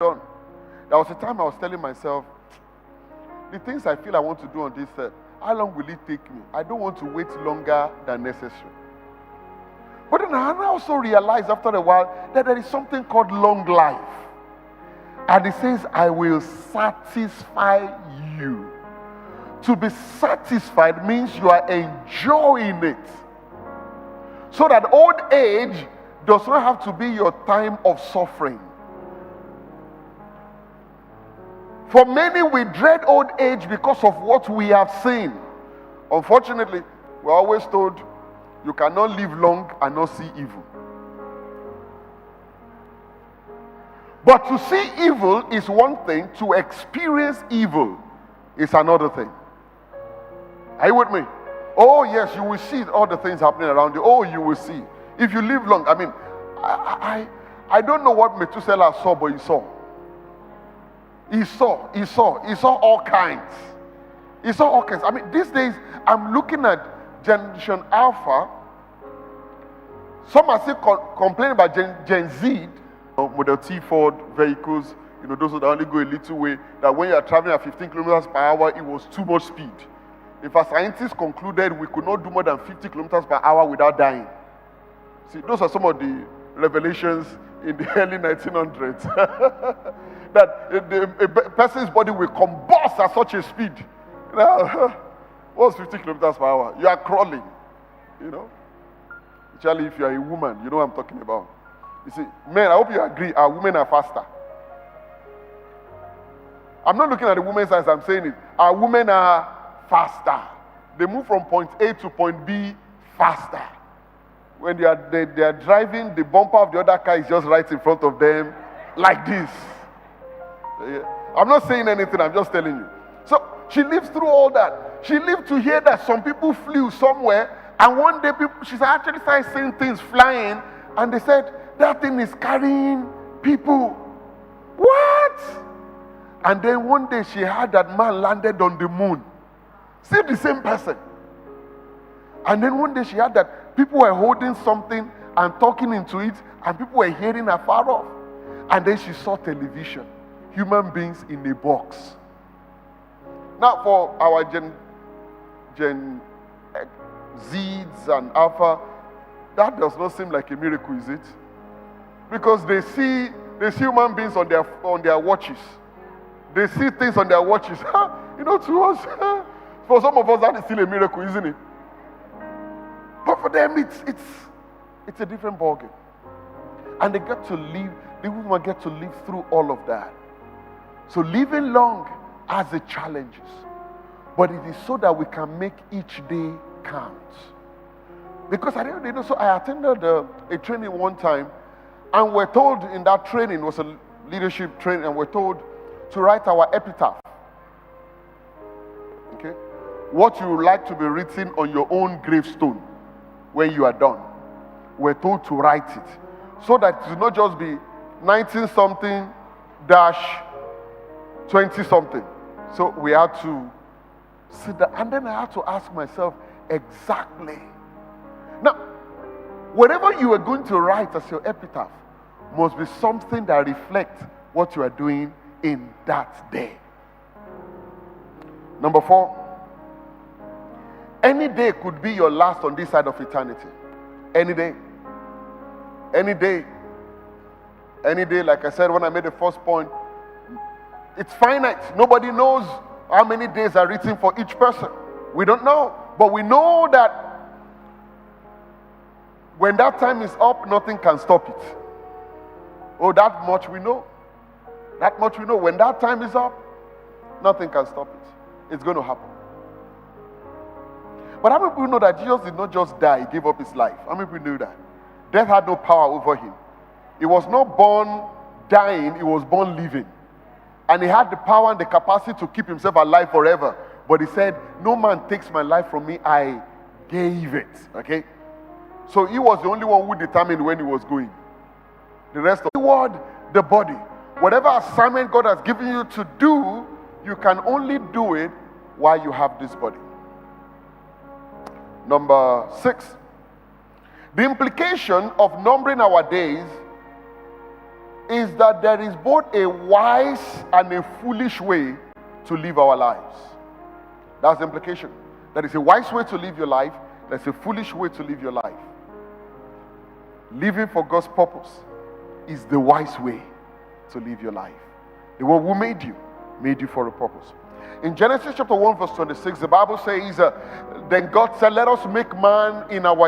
done. There was a time I was telling myself, the things I feel I want to do on this earth, how long will it take me? I don't want to wait longer than necessary. But then I also realized after a while that there is something called long life. And it says, I will satisfy you. To be satisfied means you are enjoying it. So that old age does not have to be your time of suffering. For many, we dread old age because of what we have seen. Unfortunately, we're always told you cannot live long and not see evil. But to see evil is one thing, to experience evil is another thing. Are you with me? Oh yes, you will see all the things happening around you. Oh, you will see. If you live long, I mean, I don't know what Methuselah saw, but he saw. He saw all kinds. He saw all kinds. I mean, these days, I'm looking at Generation Alpha. Some are still complaining about Gen Z, Model T Ford vehicles, those that only go a little way, that when you are traveling at 15 kilometers per hour, it was too much speed. In fact, scientists concluded we could not do more than 50 kilometers per hour without dying. See, those are some of the revelations in the early 1900s. That a person's body will combust at such a speed. What's 50 kilometers per hour? You are crawling, Especially if you are a woman, you know what I'm talking about. You see, men, I hope you agree, our women are faster. I'm not looking at the women's eyes, I'm saying it. Our women are faster. They move from point A to point B faster. When they are driving, the bumper of the other car is just right in front of them, like this. I'm not saying anything, I'm just telling you. So she lives through all that. She lived to hear that some people flew somewhere, and one day she's actually started seeing things flying, and they said, that thing is carrying people. What? And then one day she heard that man landed on the moon. Still the same person. And then one day she heard that people were holding something and talking into it, and people were hearing afar off. And then she saw television. Human beings in a box. Now for our Gen Zs and Alpha, that does not seem like a miracle, is it? Because they see human beings on their watches. They see things on their watches. To us, for some of us, that is still a miracle, isn't it? But for them, it's a different ballgame. And they get to live, the women get to live through all of that. So living long has its challenges. But it is so that we can make each day count. Because so I attended a training one time, and we're told in that training, was a leadership training, and we're told to write our epitaph. Okay? What you would like to be written on your own gravestone when you are done. We're told to write it. So that it will not just be 19-something dash 20-something. So we had to sit there, and then I had to ask myself exactly. Now, whatever you are going to write as your epitaph must be something that reflects what you are doing in that day. Number 4, any day could be your last on this side of eternity. Any day. Any day. Any day, like I said when I made the first point, it's finite. Nobody knows how many days are written for each person. We don't know. But we know that when that time is up, nothing can stop it. Oh, that much we know. That much we know. When that time is up, nothing can stop it. It's going to happen. But how many people know that Jesus did not just die, he gave up his life? How many people knew that? Death had no power over him. He was not born dying, he was born living. And he had the power and the capacity to keep himself alive forever. But he said, no man takes my life from me, I gave it. Okay? So he was the only one who determined when he was going. The rest of the word, the body. Whatever assignment God has given you to do, you can only do it while you have this body. Number 6. The implication of numbering our days is that there is both a wise and a foolish way to live our lives. That's the implication. There is a wise way to live your life, there's a foolish way to live your life. Living for God's purpose is the wise way to live your life. The one who made you for a purpose. In Genesis chapter 1 verse 26, the Bible says, then God said, let us make man in our